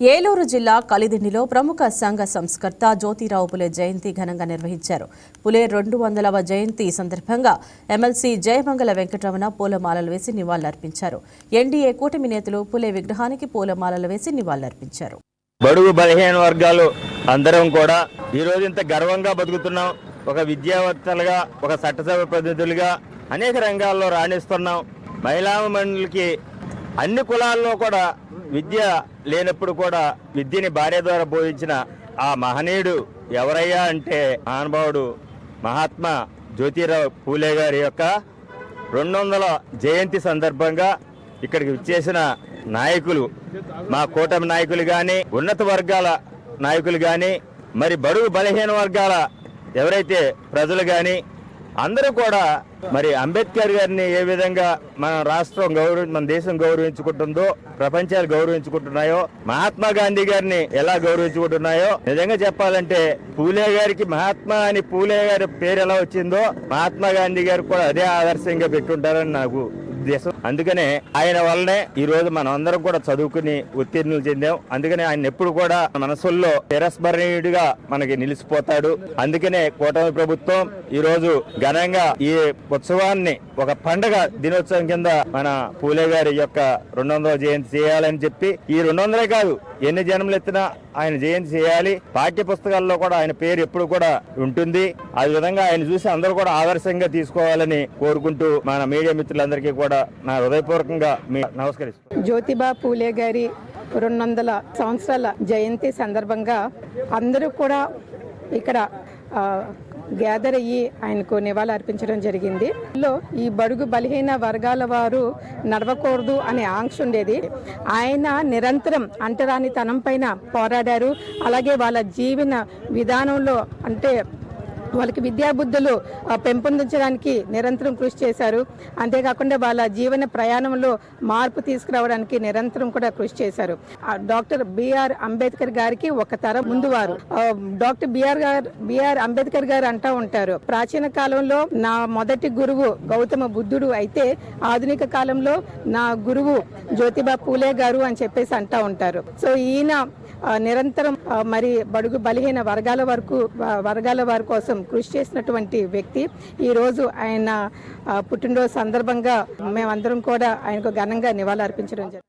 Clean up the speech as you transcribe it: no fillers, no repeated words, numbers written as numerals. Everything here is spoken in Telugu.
ఏలూరు జిల్లా కలిదిండిలో ప్రముఖ సంఘ సంస్కర్త జ్యోతిరావు పులే జయంతి ఘనంగా నిర్వహించారు. పులే 200వ జయంతి సందర్భంగా ఎమ్మెల్సీ జయమంగళ వెంకటరమణ పూలమాలలు వేసి నివాళులర్పించారు. ఎన్డీఏ కూటమి నేతలు పులే విగ్రహానికి పూలమాలలు వేసి నివాళులర్పించారు. బడుగు బలహీన వర్గాలు అందరం కూడా ఈ రోజు ఇంత గర్వంగా బతుకుతున్నాం. ఒక విద్యావేత్తలుగా, ఒక చట్టసభ ప్రతినిధులుగా అనేక రంగాల్లో రాణిస్తున్నాం. మహిళా మండలికి అన్ని కులాల్లో కూడా విద్య లేనప్పుడు కూడా విద్యని భార్య ద్వారా బోధించిన ఆ మహనీయుడు ఎవరయ్యా అంటే మహానుభావుడు మహాత్మా జ్యోతిరావు పూలే గారి యొక్క 200వ జయంతి సందర్భంగా ఇక్కడికి విచ్చేసిన నాయకులు, మా కూటమి నాయకులు కానీ, ఉన్నత వర్గాల నాయకులు కానీ, మరి బడుగు బలహీన వర్గాల ఎవరైతే ప్రజలు కానీ అందరూ కూడా మరి అంబేద్కర్ గారిని ఏ విధంగా మన రాష్ట్రం మన దేశం గౌరవించుకుంటుందో, ప్రపంచాలు గౌరవించుకుంటున్నాయో, మహాత్మా గాంధీ గారిని ఎలా గౌరవించుకుంటున్నాయో, నిజంగా చెప్పాలంటే పూలే గారికి మహాత్మా అని పూలే గారి పేరు ఎలా వచ్చిందో మహాత్మా గాంధీ గారికి కూడా అదే ఆదర్శంగా పెట్టుంటారని నాకు ఉద్దేశం. అందుకనే ఆయన వల్లనే ఈ రోజు మనం అందరం కూడా చదువుకుని ఉత్తీర్ణులు చెందాం. అందుకనే ఆయన ఎప్పుడు కూడా మనసుల్లో చిరస్మరణీయుడిగా మనకి నిలిచిపోతాడు. అందుకనే కూటమి ప్రభుత్వం ఈ రోజు ఘనంగా ఈ ఉత్సవాన్ని ఒక పండగ దినోత్సవం కింద మన పూలే గారి యొక్క 200వ జయంతి చేయాలని చెప్పి, ఈ 200 కాదు ఎన్ని జన్మలు ఎత్తినా ఆయన జయంతి చేయాలి. పాఠ్య పుస్తకాల్లో కూడా ఆయన పేరు ఎప్పుడు కూడా ఉంటుంది. ఆ విధంగా ఆయన చూసి అందరూ కూడా ఆదర్శంగా తీసుకోవాలని కోరుకుంటూ మన మీడియా మిత్రులందరికీ కూడా నా హృదయపూర్వకంగా నమస్కరిస్తున్నాను. జ్యోతిబా పూలే గారి 200 సంవత్సరాల జయంతి సందర్భంగా అందరూ కూడా ఇక్కడ గ్యాదర్ అయ్యి ఆయనకు నివాళులు అర్పించడం జరిగింది. ఈ బడుగు బలహీన వర్గాల వారు నడవకూడదు అనే ఆంక్ష ఉండేది. ఆయన నిరంతరం అంటరానితనం పైన పోరాడారు. అలాగే వాళ్ళ జీవన విధానంలో అంటే వాళ్ళకి విద్యాబుద్ధులు పెంపొందించడానికి నిరంతరం కృషి చేశారు. అంతేకాకుండా వాళ్ళ జీవన ప్రయాణంలో మార్పు తీసుకురావడానికి నిరంతరం కూడా కృషి చేశారు. డాక్టర్ బిఆర్ అంబేద్కర్ గారికి ఒక తరం ముందు వారు. డాక్టర్ బిఆర్ అంబేద్కర్ గారు అంటూ ఉంటారు, ప్రాచీన కాలంలో నా మొదటి గురువు గౌతమ బుద్ధుడు అయితే ఆధునిక కాలంలో నా గురువు జ్యోతిబా పూలే గారు అని చెప్పేసి అంటూ ఉంటారు. సో ఈయన నిరంతరం మరి బడుగు బలహీన వర్గాల వారి కోసం కృషి చేసినటువంటి వ్యక్తి. ఈ రోజు ఆయన పుట్టినరోజు సందర్భంగా మేమందరం కూడా ఆయనకు ఘనంగా నివాళులు అర్పించడం జరిగింది.